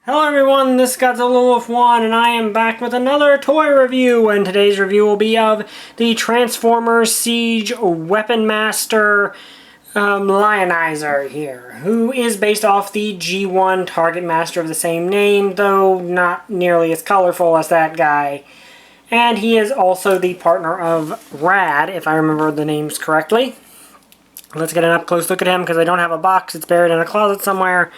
Hello everyone, this is Godzilla Wolf 1 and I am back with another toy review, and today's review will be of the Transformers Siege Weapon Master Lionizer here, who is based off the G1 Target Master of the same name, though not nearly as colorful as that guy. And he is also the partner of Rad, if I remember the names correctly. Let's get an up-close look at him because I don't have a box, it's buried in a closet somewhere.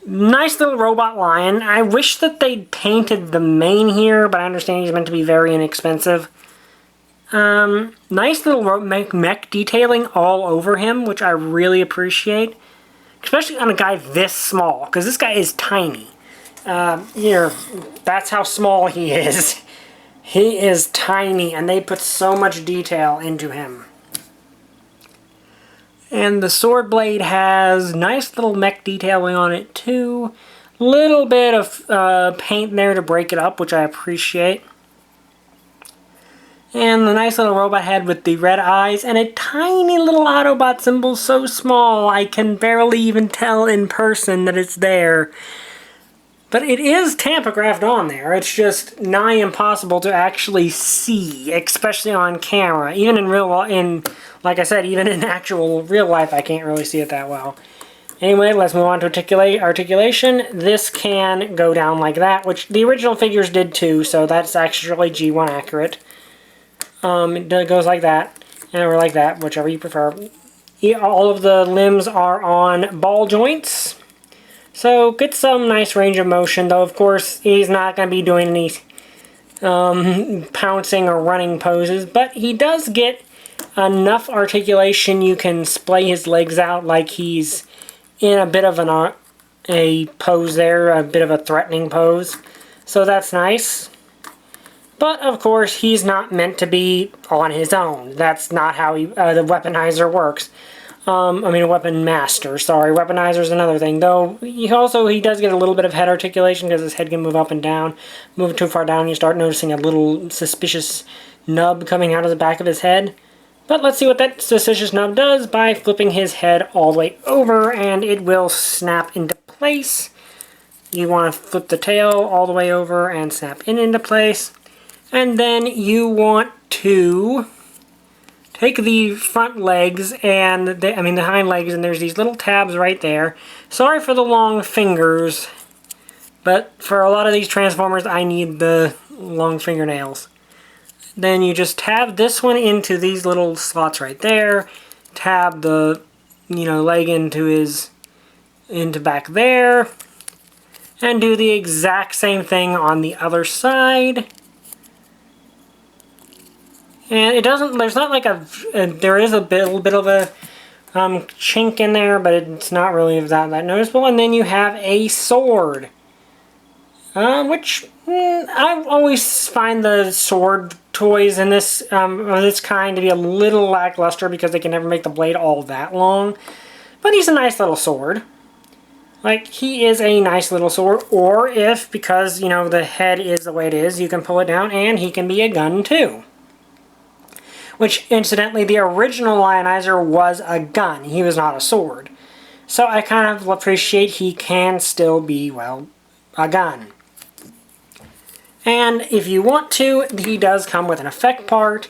Nice little robot lion. I wish that they'd painted the mane here, but I understand he's meant to be very inexpensive. Nice little mech detailing all over him, which I really appreciate. Especially on a guy this small, because this guy is tiny. Here, that's how small he is. He is tiny, and they put so much detail into him. And the sword blade has nice little mech detailing on it too. Little bit of paint there to break it up, which I appreciate. And the nice little robot head with the red eyes and a tiny little Autobot symbol so small I can barely even tell in person that it's there. But it is tampographed on there. It's just nigh impossible to actually see, especially on camera. Even in like I said, even in actual real life, I can't really see it that well. Anyway, let's move on to articulation. This can go down like that, which the original figures did too, so that's actually G1 accurate. It goes like that, or like that, whichever you prefer. All of the limbs are on ball joints. So, get some nice range of motion, though of course he's not going to be doing any pouncing or running poses, but he does get enough articulation you can splay his legs out like he's in a bit of a pose there, a bit of a threatening pose. So that's nice. But of course he's not meant to be on his own. That's not how the Weaponizer works. A Weapon Master, sorry. Weaponizer is another thing, though he does get a little bit of head articulation because his head can move up and down. Move it too far down, you start noticing a little suspicious nub coming out of the back of his head. But let's see what that suspicious nub does by flipping his head all the way over, and it will snap into place. You want to flip the tail all the way over and snap into place. And then you want to take the front legs and the hind legs, and there's these little tabs right there. Sorry for the long fingers, but for a lot of these Transformers, I need the long fingernails. Then you just tab this one into these little slots right there. Tab the, leg into back there, and do the exact same thing on the other side. And it doesn't, there's not like there is a little bit of a chink in there, but it's not really that noticeable. And then you have a sword, which I always find the sword toys in this of this kind to be a little lackluster because they can never make the blade all that long. But he's a nice little sword. Like, he is a nice little sword, or if, because, the head is the way it is, you can pull it down and he can be a gun too. Which, incidentally, the original Lionizer was a gun. He was not a sword. So I kind of appreciate he can still be, well, a gun. And if you want to, he does come with an effect part,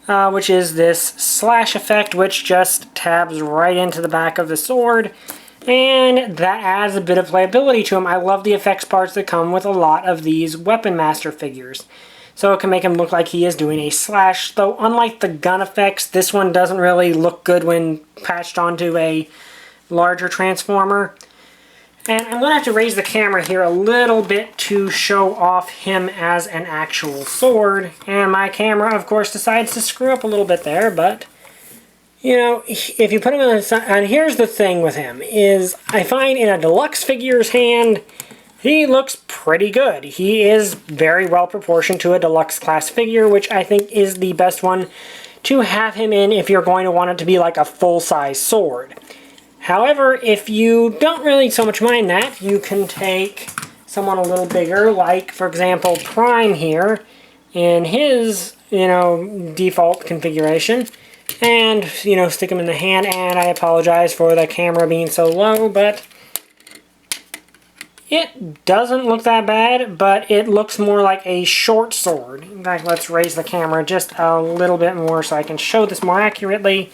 which is this slash effect, which just tabs right into the back of the sword. And that adds a bit of playability to him. I love the effects parts that come with a lot of these Weapon Master figures. So it can make him look like he is doing a slash, though unlike the gun effects, this one doesn't really look good when patched onto a larger Transformer. And I'm going to have to raise the camera here a little bit to show off him as an actual sword. And my camera, of course, decides to screw up a little bit there, but if you put him on the side, and here's the thing with him, is I find in a deluxe figure's hand, he looks pretty good. He is very well proportioned to a deluxe class figure, which I think is the best one to have him in if you're going to want it to be like a full-size sword. However, if you don't really so much mind that, you can take someone a little bigger, like, for example, Prime here, in his, default configuration, and, stick him in the hand, and I apologize for the camera being so low, but It doesn't look that bad, but it looks more like a short sword. In fact, let's raise the camera just a little bit more so I can show this more accurately.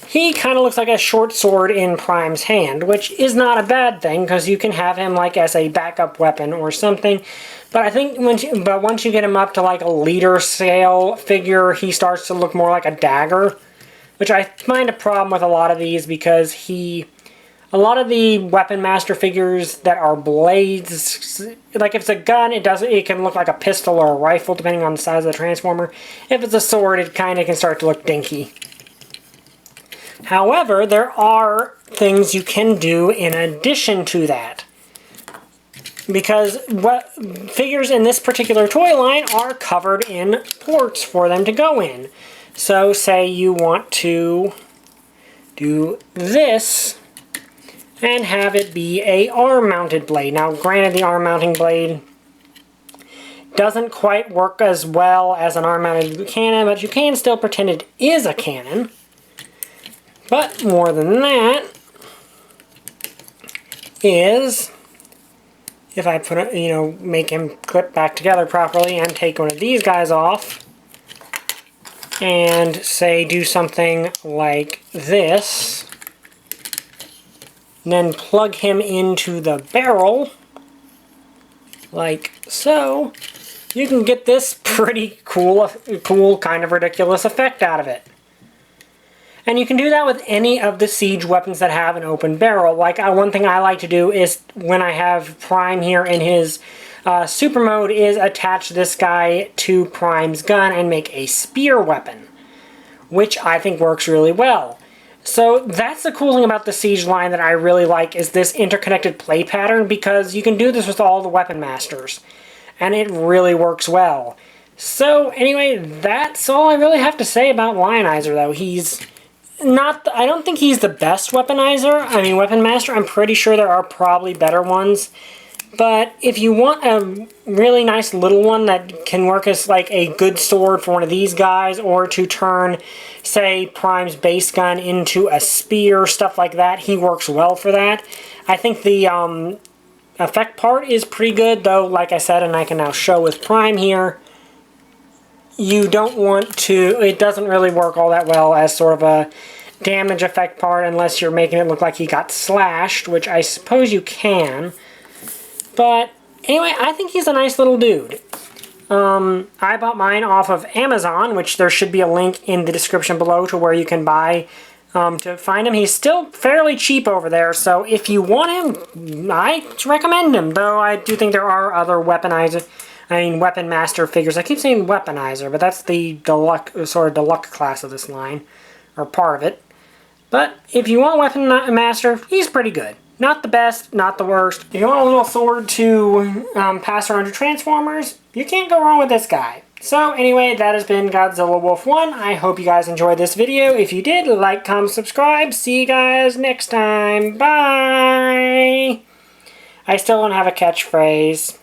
He kind of looks like a short sword in Prime's hand, which is not a bad thing because you can have him like as a backup weapon or something. But I think once you get him up to like a leader scale figure, he starts to look more like a dagger, which I find a problem with a lot of these because a lot of the Weapon Master figures that are blades, like if it's a gun, it can look like a pistol or a rifle depending on the size of the Transformer. If it's a sword, it kind of can start to look dinky. However, there are things you can do in addition to that. Because figures in this particular toy line are covered in ports for them to go in. So say you want to do this and have it be a arm-mounted blade. Now, granted, the arm-mounting blade doesn't quite work as well as an arm-mounted cannon, but you can still pretend it is a cannon. But more than that is, if I put it, make him clip back together properly and take one of these guys off and say do something like this, and then plug him into the barrel like so, you can get this pretty cool kind of ridiculous effect out of it. And you can do that with any of the siege weapons that have an open barrel. Like, one thing I like to do is, when I have Prime here in his super mode, is attach this guy to Prime's gun and make a spear weapon, which I think works really well. So that's the cool thing about the siege line that I really like, is this interconnected play pattern, because you can do this with all the Weapon Masters, and it really works well. So anyway, that's all I really have to say about Lionizer, though. I don't think he's the best Weapon Master. I'm pretty sure there are probably better ones. But if you want a really nice little one that can work as like a good sword for one of these guys, or to turn, say, Prime's base gun into a spear, stuff like that, he works well for that. I think the effect part is pretty good, though, like I said, and I can now show with Prime here, you don't want to, it doesn't really work all that well as sort of a damage effect part unless you're making it look like he got slashed, which I suppose you can. But anyway, I think he's a nice little dude. I bought mine off of Amazon, which there should be a link in the description below to where you can buy to find him. He's still fairly cheap over there, so if you want him, I recommend him, though I do think there are other Weapon Master figures. I keep saying Weaponizer, but that's the deluxe class of this line, or part of it. But if you want a Weapon Master, he's pretty good. Not the best, not the worst. If you want a little sword to pass around your Transformers, you can't go wrong with this guy. So anyway, that has been Godzilla Wolf 1. I hope you guys enjoyed this video. If you did, like, comment, subscribe. See you guys next time. Bye! I still don't have a catchphrase.